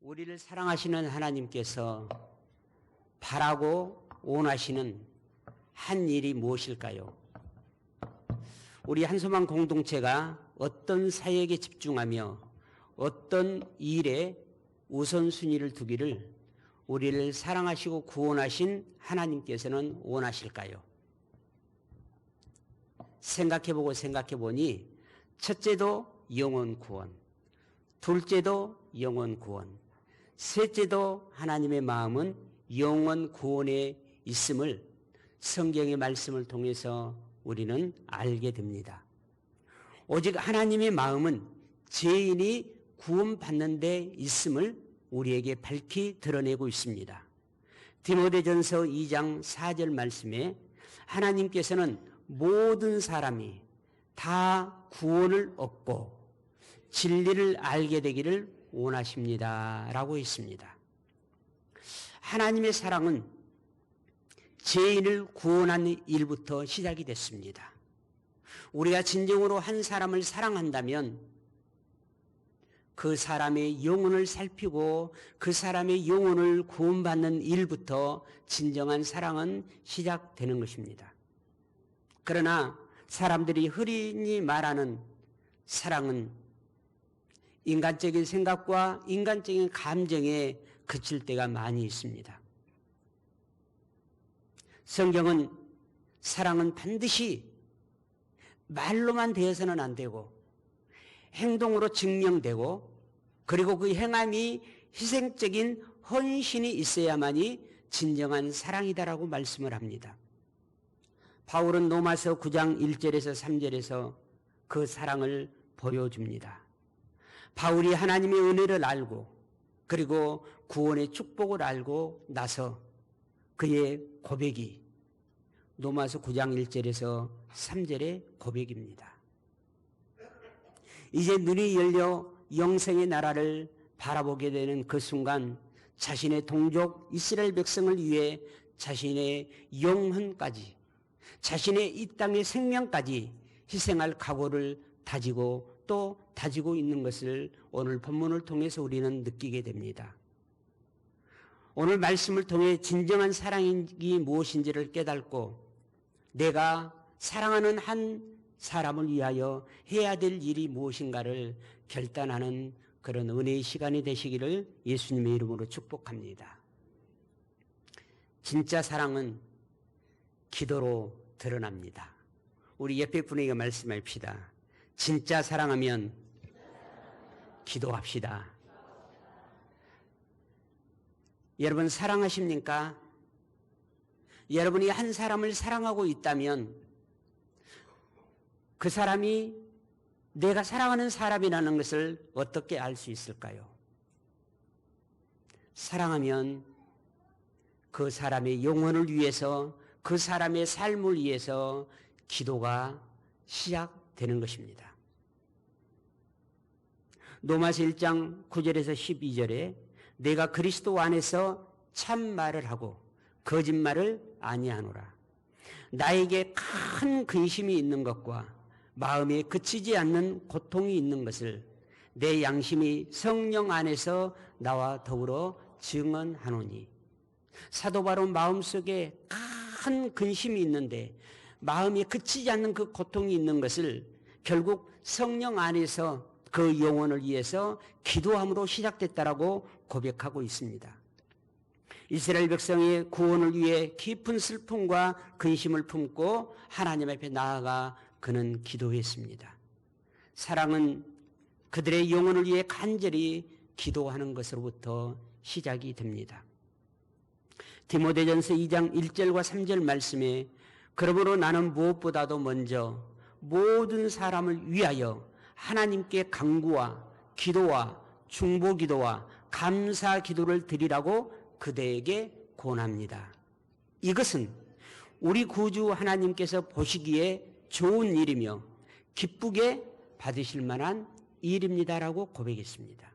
우리를 사랑하시는 하나님께서 바라고 원하시는 한 일이 무엇일까요? 우리 한소망 공동체가 어떤 사역에 집중하며 어떤 일에 우선순위를 두기를 우리를 사랑하시고 구원하신 하나님께서는 원하실까요? 생각해보니 첫째도 영혼 구원, 둘째도 영혼 구원, 셋째도 하나님의 마음은 영혼 구원에 있음을 성경의 말씀을 통해서 우리는 알게 됩니다. 오직 하나님의 마음은 죄인이 구원받는 데 있음을 우리에게 밝히 드러내고 있습니다. 디모데전서 2장 4절 말씀에 하나님께서는 모든 사람이 다 구원을 얻고 진리를 알게 되기를 원하십니다 라고 했습니다. 하나님의 사랑은 죄인을 구원하는 일부터 시작이 됐습니다. 우리가 진정으로 한 사람을 사랑한다면 그 사람의 영혼을 살피고 그 사람의 영혼을 구원받는 일부터 진정한 사랑은 시작되는 것입니다. 그러나 사람들이 흔히 말하는 사랑은 인간적인 생각과 인간적인 감정에 그칠 때가 많이 있습니다. 성경은 사랑은 반드시 말로만 되어서는 안 되고 행동으로 증명되고 그리고 그 행함이 희생적인 헌신이 있어야만이 진정한 사랑이다라고 말씀을 합니다. 바울은 로마서 9장 1절에서 3절에서 그 사랑을 보여줍니다. 바울이 하나님의 은혜를 알고 그리고 구원의 축복을 알고 나서 그의 고백이 로마서 9장 1절에서 3절의 고백입니다. 이제 눈이 열려 영생의 나라를 바라보게 되는 그 순간 자신의 동족 이스라엘 백성을 위해 자신의 영혼까지 자신의 이 땅의 생명까지 희생할 각오를 다지고 또 다지고 있는 것을 오늘 본문을 통해서 우리는 느끼게 됩니다. 오늘 말씀을 통해 진정한 사랑이 무엇인지를 깨닫고 내가 사랑하는 한 사람을 위하여 해야 될 일이 무엇인가를 결단하는 그런 은혜의 시간이 되시기를 예수님의 이름으로 축복합니다. 진짜 사랑은 기도로 드러납니다. 우리 옆에 분에게 말씀합시다. 진짜 사랑하면 기도합시다. 여러분 사랑하십니까? 여러분이 한 사람을 사랑하고 있다면 그 사람이 내가 사랑하는 사람이라는 것을 어떻게 알 수 있을까요? 사랑하면 그 사람의 영혼을 위해서 그 사람의 삶을 위해서 기도가 시작되는 것입니다. 로마서 1장 9절에서 12절에 내가 그리스도 안에서 참말을 하고 거짓말을 아니하노라. 나에게 큰 근심이 있는 것과 마음에 그치지 않는 고통이 있는 것을 내 양심이 성령 안에서 나와 더불어 증언하노니. 사도 바로 마음속에 큰 근심이 있는데 마음에 그치지 않는 그 고통이 있는 것을 결국 성령 안에서 그 영혼을 위해서 기도함으로 시작됐다라고 고백하고 있습니다. 이스라엘 백성의 구원을 위해 깊은 슬픔과 근심을 품고 하나님 앞에 나아가 그는 기도했습니다. 사랑은 그들의 영혼을 위해 간절히 기도하는 것으로부터 시작이 됩니다. 디모데전서 2장 1절과 3절 말씀에 그러므로 나는 무엇보다도 먼저 모든 사람을 위하여 하나님께 간구와 기도와 중보기도와 감사기도를 드리라고 그대에게 권합니다. 이것은 우리 구주 하나님께서 보시기에 좋은 일이며 기쁘게 받으실 만한 일입니다라고 고백했습니다.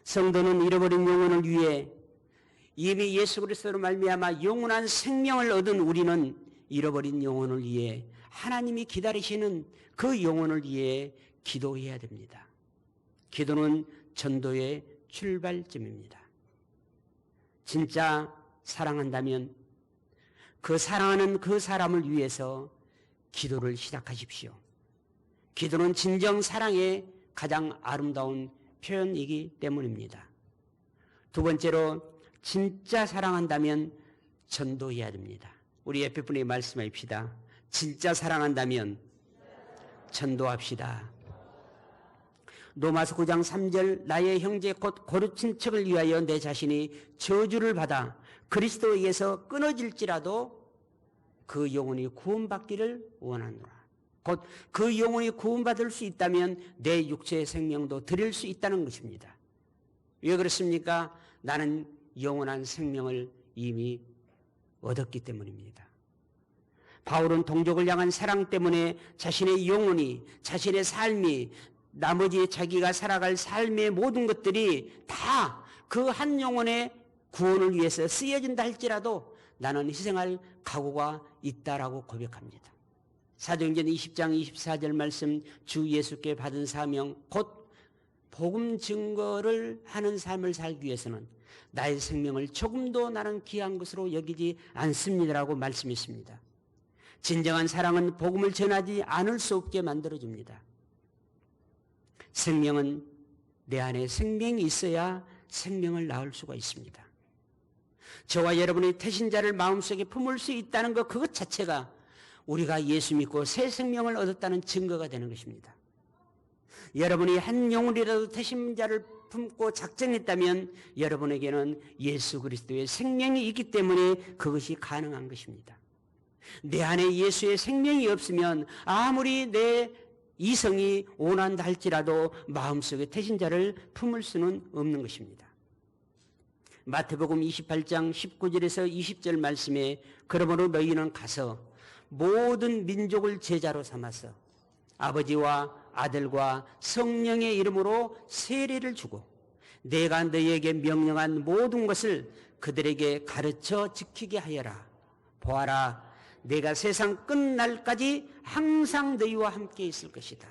성도는 잃어버린 영혼을 위해 이미 예수 그리스도로 말미암아 영원한 생명을 얻은 우리는 잃어버린 영혼을 위해 하나님이 기다리시는 그 영혼을 위해 기도해야 됩니다. 기도는 전도의 출발점입니다. 진짜 사랑한다면 그 사랑하는 그 사람을 위해서 기도를 시작하십시오. 기도는 진정 사랑의 가장 아름다운 표현이기 때문입니다. 두 번째로 진짜 사랑한다면 전도해야 됩니다. 우리 옆에 분에게 말씀합시다. 진짜 사랑한다면 전도합시다. 로마서 9장 3절 나의 형제 곧 고르 친척을 위하여 내 자신이 저주를 받아 그리스도에게서 끊어질지라도 그 영혼이 구원받기를 원하노라. 곧 그 영혼이 구원받을 수 있다면 내 육체의 생명도 드릴 수 있다는 것입니다. 왜 그렇습니까? 나는 영원한 생명을 이미 얻었기 때문입니다. 바울은 동족을 향한 사랑 때문에 자신의 영혼이, 자신의 삶이, 나머지 자기가 살아갈 삶의 모든 것들이 다 그 한 영혼의 구원을 위해서 쓰여진다 할지라도 나는 희생할 각오가 있다라고 고백합니다. 사도행전 20장 24절 말씀, 주 예수께 받은 사명 곧 복음 증거를 하는 삶을 살기 위해서는 나의 생명을 조금도 나는 귀한 것으로 여기지 않습니다라고 말씀했습니다. 진정한 사랑은 복음을 전하지 않을 수 없게 만들어줍니다. 생명은 내 안에 생명이 있어야 생명을 낳을 수가 있습니다. 저와 여러분의 태신자를 마음속에 품을 수 있다는 것, 그것 자체가 우리가 예수 믿고 새 생명을 얻었다는 증거가 되는 것입니다. 여러분이 한 영혼이라도 태신자를 품고 작정했다면 여러분에게는 예수 그리스도의 생명이 있기 때문에 그것이 가능한 것입니다. 내 안에 예수의 생명이 없으면 아무리 내 이성이 원한다 할지라도 마음속에 태신자를 품을 수는 없는 것입니다. 마태복음 28장 19절에서 20절 말씀에 그러므로 너희는 가서 모든 민족을 제자로 삼아서 아버지와 아들과 성령의 이름으로 세례를 주고 내가 너희에게 명령한 모든 것을 그들에게 가르쳐 지키게 하여라. 보아라, 내가 세상 끝날까지 항상 너희와 함께 있을 것이다.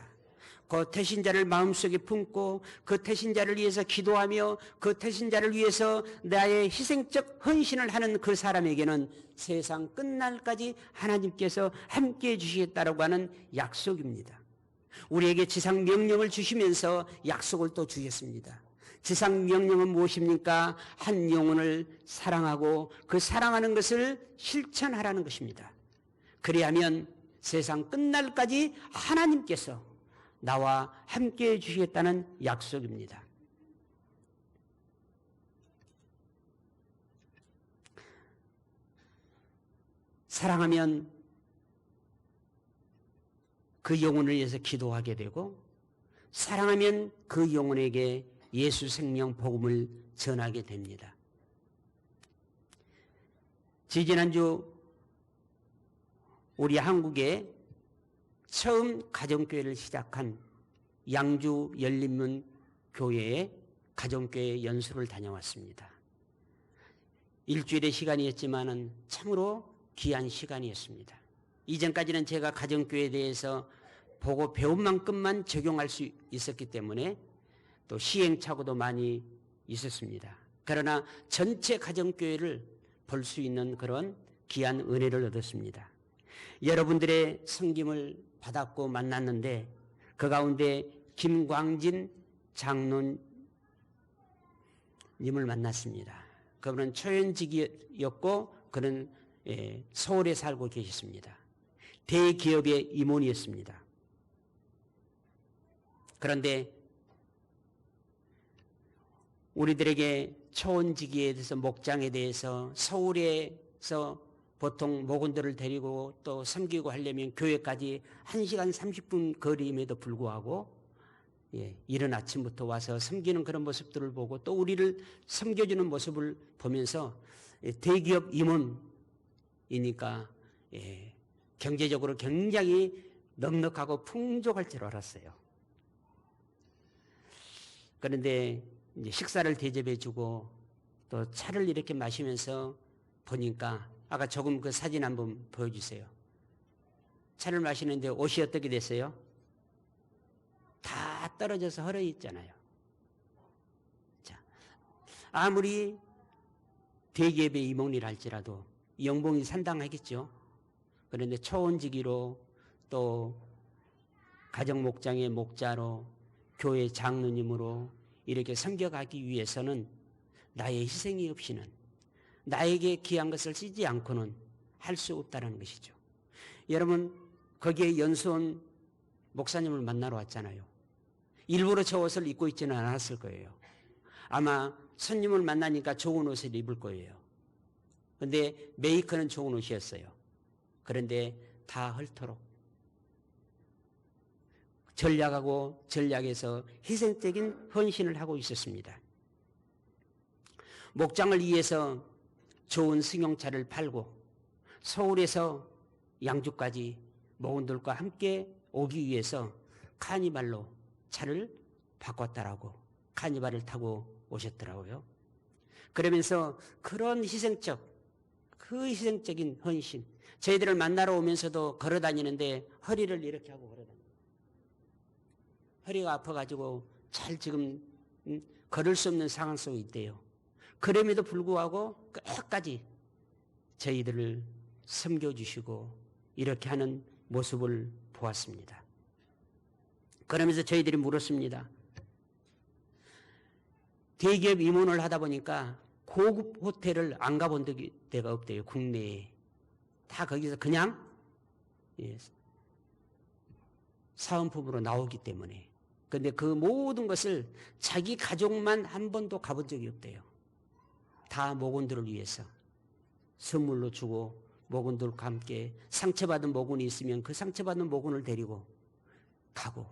그 태신자를 마음속에 품고 그 태신자를 위해서 기도하며 그 태신자를 위해서 나의 희생적 헌신을 하는 그 사람에게는 세상 끝날까지 하나님께서 함께해 주시겠다라고 하는 약속입니다. 우리에게 지상 명령을 주시면서 약속을 또 주셨습니다. 지상 명령은 무엇입니까? 한 영혼을 사랑하고 그 사랑하는 것을 실천하라는 것입니다. 그리하면 세상 끝날까지 하나님께서 나와 함께해 주시겠다는 약속입니다. 사랑하면 그 영혼을 위해서 기도하게 되고 사랑하면 그 영혼에게 예수 생명 복음을 전하게 됩니다. 지지난주 우리 한국에 처음 가정교회를 시작한 양주 열린문 교회의 가정교회 연수를 다녀왔습니다. 일주일의 시간이었지만은 참으로 귀한 시간이었습니다. 이전까지는 제가 가정교회에 대해서 보고 배운 만큼만 적용할 수 있었기 때문에 또 시행착오도 많이 있었습니다. 그러나 전체 가정교회를 볼 수 있는 그런 귀한 은혜를 얻었습니다. 여러분들의 섬김을 받았고 만났는데 그 가운데 김광진 장로님을 만났습니다. 그분은 초연직이었고 그는 서울에 살고 계셨습니다. 대기업의 임원이었습니다. 그런데 우리들에게 초원지기에 대해서 목장에 대해서 서울에서 보통 목원들을 데리고 또 섬기고 하려면 교회까지 1시간 30분 거리임에도 불구하고 이른 아침부터 와서 섬기는 그런 모습들을 보고 또 우리를 섬겨주는 모습을 보면서 대기업 임원이니까 경제적으로 굉장히 넉넉하고 풍족할 줄 알았어요. 그런데 이제 식사를 대접해주고 또 차를 이렇게 마시면서 보니까 아까 조금 그 사진 한번 보여주세요. 차를 마시는데 옷이 어떻게 됐어요? 다 떨어져서 헐어 있잖아요. 자, 아무리 대기업의 임원이라 할지라도 연봉이 상당하겠죠. 그런데 초원직위로 또 가정목장의 목자로 교회 장로님으로 이렇게 섬겨가기 위해서는 나의 희생이 없이는, 나에게 귀한 것을 쓰지 않고는 할 수 없다는 것이죠. 여러분, 거기에 연수원 목사님을 만나러 왔잖아요. 일부러 저 옷을 입고 있지는 않았을 거예요. 아마 손님을 만나니까 좋은 옷을 입을 거예요. 그런데 메이커는 좋은 옷이었어요. 그런데 다 헐도록 전략하고 전략에서 희생적인 헌신을 하고 있었습니다. 목장을 위해서 좋은 승용차를 팔고 서울에서 양주까지 목원들과 함께 오기 위해서 카니발로 차를 바꿨다라고 카니발을 타고 오셨더라고요. 그러면서 그런 희생적인 헌신, 저희들을 만나러 오면서도 걸어 다니는데 허리를 이렇게 하고 걸어 다녀요. 허리가 아파가지고 잘 지금 걸을 수 없는 상황 속에 있대요. 그럼에도 불구하고 끝까지 저희들을 섬겨주시고 이렇게 하는 모습을 보았습니다. 그러면서 저희들이 물었습니다. 대기업 임원을 하다 보니까 고급 호텔을 안 가본 데가 없대요. 국내에. 다 거기서 그냥 사은품으로 나오기 때문에. 그런데 그 모든 것을 자기 가족만 한 번도 가본 적이 없대요. 다 목원들을 위해서 선물로 주고 목원들과 함께 상처받은 목원이 있으면 그 상처받은 목원을 데리고 가고,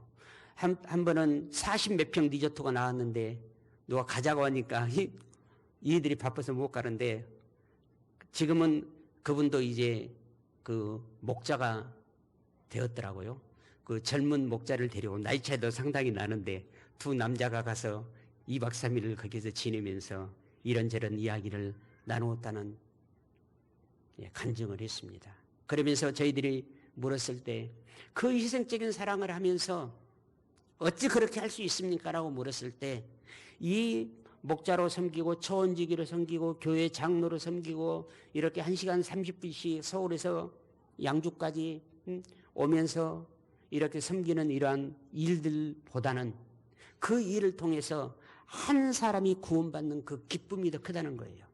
한 번은 40몇 평 리조트가 나왔는데 누가 가자고 하니까 이들이 바빠서 못 가는데, 지금은 그분도 이제 그 목자가 되었더라고요. 그 젊은 목자를 데리고, 나이 차이도 상당히 나는데 두 남자가 가서 2박 3일을 거기서 지내면서 이런저런 이야기를 나누었다는 간증을 했습니다. 그러면서 저희들이 물었을 때 그 희생적인 사랑을 하면서 어찌 그렇게 할 수 있습니까? 라고 물었을 때 이 목자로 섬기고 초원지기로 섬기고 교회 장로로 섬기고 이렇게 1시간 30분씩 서울에서 양주까지 오면서 이렇게 섬기는 이러한 일들보다는 그 일을 통해서 한 사람이 구원받는 그 기쁨이 더 크다는 거예요.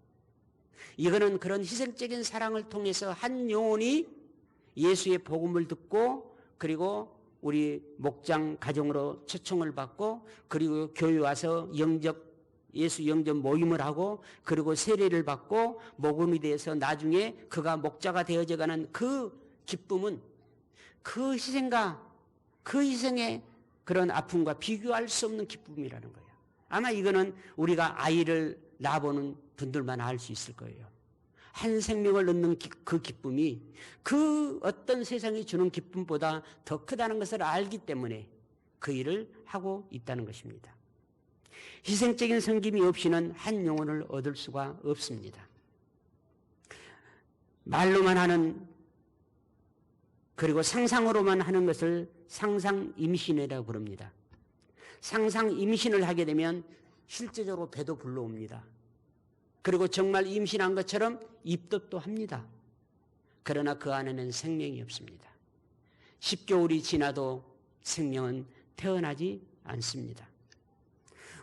이거는 그런 희생적인 사랑을 통해서 한 영혼이 예수의 복음을 듣고, 그리고 우리 목장 가정으로 초청을 받고, 그리고 교회 와서 예수 영접 모임을 하고, 그리고 세례를 받고 목음이 되어서 나중에 그가 목자가 되어져가는 그 기쁨은 그 희생과 그 희생의 그런 아픔과 비교할 수 없는 기쁨이라는 거예요. 아마 이거는 우리가 아이를 낳아보는 분들만 알 수 있을 거예요. 한 생명을 얻는 그 기쁨이 그 어떤 세상이 주는 기쁨보다 더 크다는 것을 알기 때문에 그 일을 하고 있다는 것입니다. 희생적인 섬김이 없이는 한 영혼을 얻을 수가 없습니다. 말로만 하는, 그리고 상상으로만 하는 것을 상상임신이라고 부릅니다. 상상임신을 하게 되면 실제적으로 배도 불러옵니다. 그리고 정말 임신한 것처럼 입덧도 합니다. 그러나 그 안에는 생명이 없습니다. 10개월이 지나도 생명은 태어나지 않습니다.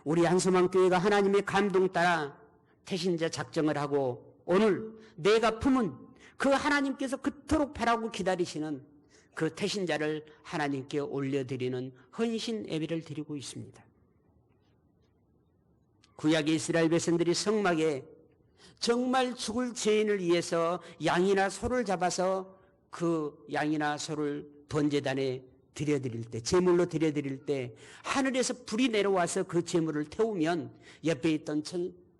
우리 한소망교회가 하나님의 감동 따라 태신자 작정을 하고 오늘 내가 품은 그 하나님께서 그토록 바라고 기다리시는 그 태신자를 하나님께 올려드리는 헌신 예배를 드리고 있습니다. 구약의 이스라엘 백성들이 성막에 정말 죽을 죄인을 위해서 양이나 소를 잡아서 그 양이나 소를 번제단에 드려드릴 때, 제물로 드려드릴 때 하늘에서 불이 내려와서 그 제물을 태우면 옆에 있던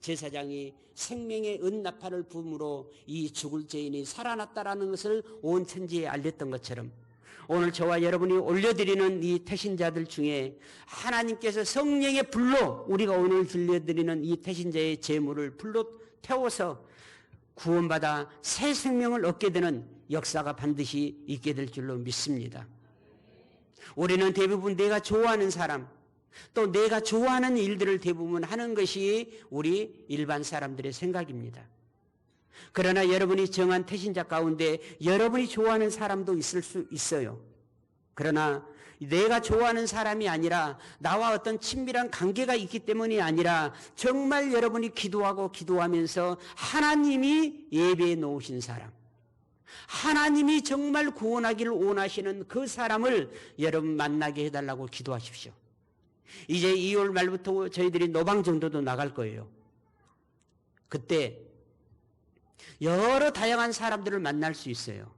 제사장이 생명의 은나팔을 부음으로 이 죽을 죄인이 살아났다라는 것을 온 천지에 알렸던 것처럼, 오늘 저와 여러분이 올려드리는 이 태신자들 중에 하나님께서 성령의 불로 우리가 오늘 들려드리는 이 태신자의 제물을 불로 태워서 구원받아 새 생명을 얻게 되는 역사가 반드시 있게 될 줄로 믿습니다. 우리는 대부분 내가 좋아하는 사람, 또 내가 좋아하는 일들을 대부분 하는 것이 우리 일반 사람들의 생각입니다. 그러나 여러분이 정한 태신자 가운데 여러분이 좋아하는 사람도 있을 수 있어요. 그러나 내가 좋아하는 사람이 아니라 나와 어떤 친밀한 관계가 있기 때문이 아니라 정말 여러분이 기도하고 기도하면서 하나님이 예배해 놓으신 사람, 하나님이 정말 구원하기를 원하시는 그 사람을 여러분 만나게 해달라고 기도하십시오. 이제 2월 말부터 저희들이 노방정도도 나갈 거예요. 그때 여러 다양한 사람들을 만날 수 있어요.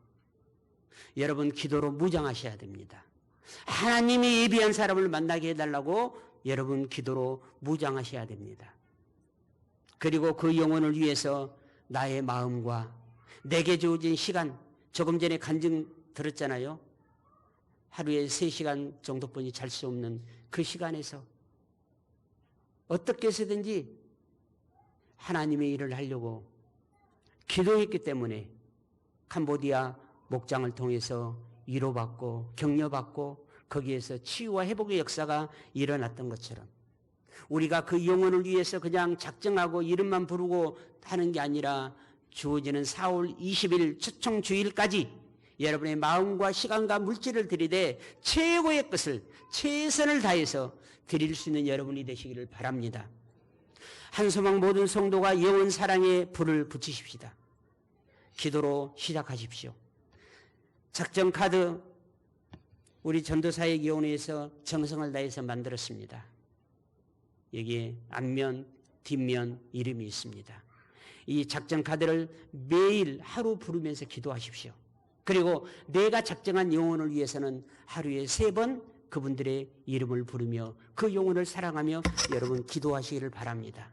여러분 기도로 무장하셔야 됩니다. 하나님이 예비한 사람을 만나게 해달라고 여러분 기도로 무장하셔야 됩니다. 그리고 그 영혼을 위해서 나의 마음과 내게 주어진 시간, 조금 전에 간증 들었잖아요. 하루에 3시간 정도뿐이 잘 수 없는 그 시간에서 어떻게 해서든지 하나님의 일을 하려고 기도했기 때문에 캄보디아 목장을 통해서 위로받고 격려받고 거기에서 치유와 회복의 역사가 일어났던 것처럼 우리가 그 영혼을 위해서 그냥 작정하고 이름만 부르고 하는 게 아니라 주어지는 4월 20일 초청 주일까지 여러분의 마음과 시간과 물질을 들이대 최고의 것을 최선을 다해서 드릴 수 있는 여러분이 되시기를 바랍니다. 한소망 모든 성도가 영원 사랑에 불을 붙이십시다. 기도로 시작하십시오. 작전 카드 우리 전도사역위원회에서 정성을 다해서 만들었습니다. 여기에 앞면, 뒷면 이름이 있습니다. 이 작전 카드를 매일 하루 부르면서 기도하십시오. 그리고 내가 작정한 영혼을 위해서는 하루에 3번 그분들의 이름을 부르며 그 영혼을 사랑하며 여러분 기도하시기를 바랍니다.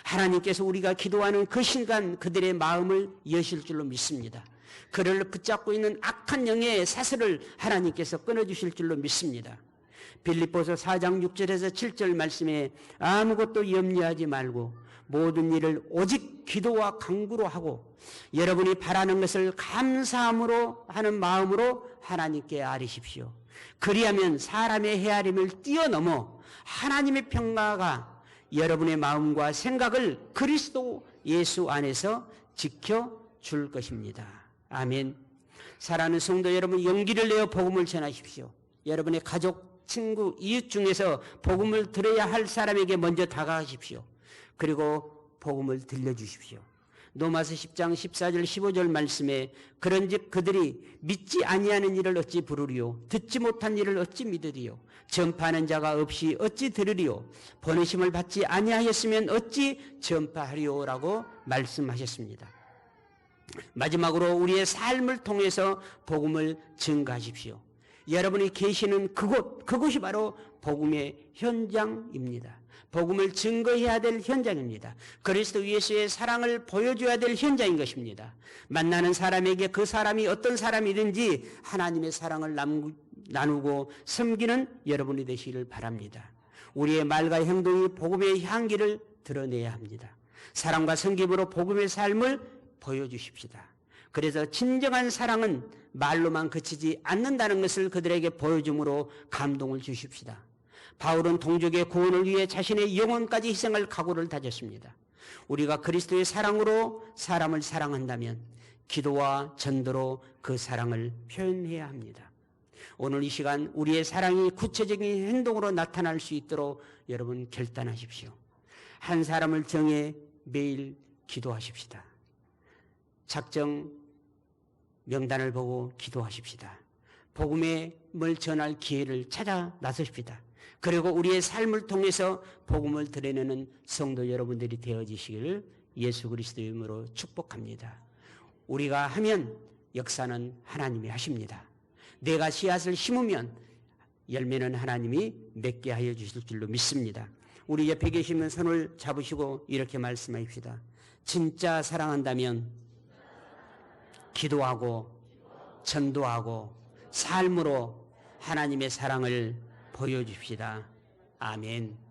하나님께서 우리가 기도하는 그 순간 그들의 마음을 여실 줄로 믿습니다. 그를 붙잡고 있는 악한 영의 사슬을 하나님께서 끊어주실 줄로 믿습니다. 빌립보서 4장 6절에서 7절 말씀에 아무것도 염려하지 말고 모든 일을 오직 기도와 간구로 하고 여러분이 바라는 것을 감사함으로 하는 마음으로 하나님께 아뢰십시오. 그리하면 사람의 헤아림을 뛰어넘어 하나님의 평화가 여러분의 마음과 생각을 그리스도 예수 안에서 지켜줄 것입니다. 아멘. 사랑하는 성도 여러분, 용기를 내어 복음을 전하십시오. 여러분의 가족, 친구, 이웃 중에서 복음을 들어야 할 사람에게 먼저 다가가십시오. 그리고 복음을 들려주십시오. 로마서 10장 14절 15절 말씀에 그런즉 그들이 믿지 아니하는 일을 어찌 부르리요 듣지 못한 일을 어찌 믿으리요 전파하는 자가 없이 어찌 들으리요 번으심을 받지 아니하였으면 어찌 전파하리요라고 말씀하셨습니다. 마지막으로 우리의 삶을 통해서 복음을 증거하십시오. 여러분이 계시는 그곳이 바로 복음의 현장입니다. 복음을 증거해야 될 현장입니다. 그리스도 예수의 사랑을 보여줘야 될 현장인 것입니다. 만나는 사람에게 그 사람이 어떤 사람이든지 하나님의 사랑을 나누고 섬기는 여러분이 되시기를 바랍니다. 우리의 말과 행동이 복음의 향기를 드러내야 합니다. 사랑과 섬김으로 복음의 삶을 보여주십시다. 그래서 진정한 사랑은 말로만 그치지 않는다는 것을 그들에게 보여줌으로 감동을 주십시다. 바울은 동족의 구원을 위해 자신의 영혼까지 희생할 각오를 다졌습니다. 우리가 그리스도의 사랑으로 사람을 사랑한다면 기도와 전도로 그 사랑을 표현해야 합니다. 오늘 이 시간 우리의 사랑이 구체적인 행동으로 나타날 수 있도록 여러분 결단하십시오. 한 사람을 정해 매일 기도하십시다. 작정 명단을 보고 기도하십시다. 복음을 전할 기회를 찾아 나서십시다. 그리고 우리의 삶을 통해서 복음을 드러내는 성도 여러분들이 되어지시기를 예수 그리스도의 이름으로 축복합니다. 우리가 하면 역사는 하나님이 하십니다. 내가 씨앗을 심으면 열매는 하나님이 맺게 하여 주실 줄로 믿습니다. 우리 옆에 계시면 손을 잡으시고 이렇게 말씀하십시다. 진짜 사랑한다면 기도하고 전도하고 삶으로 하나님의 사랑을 보여줍시다. 아멘.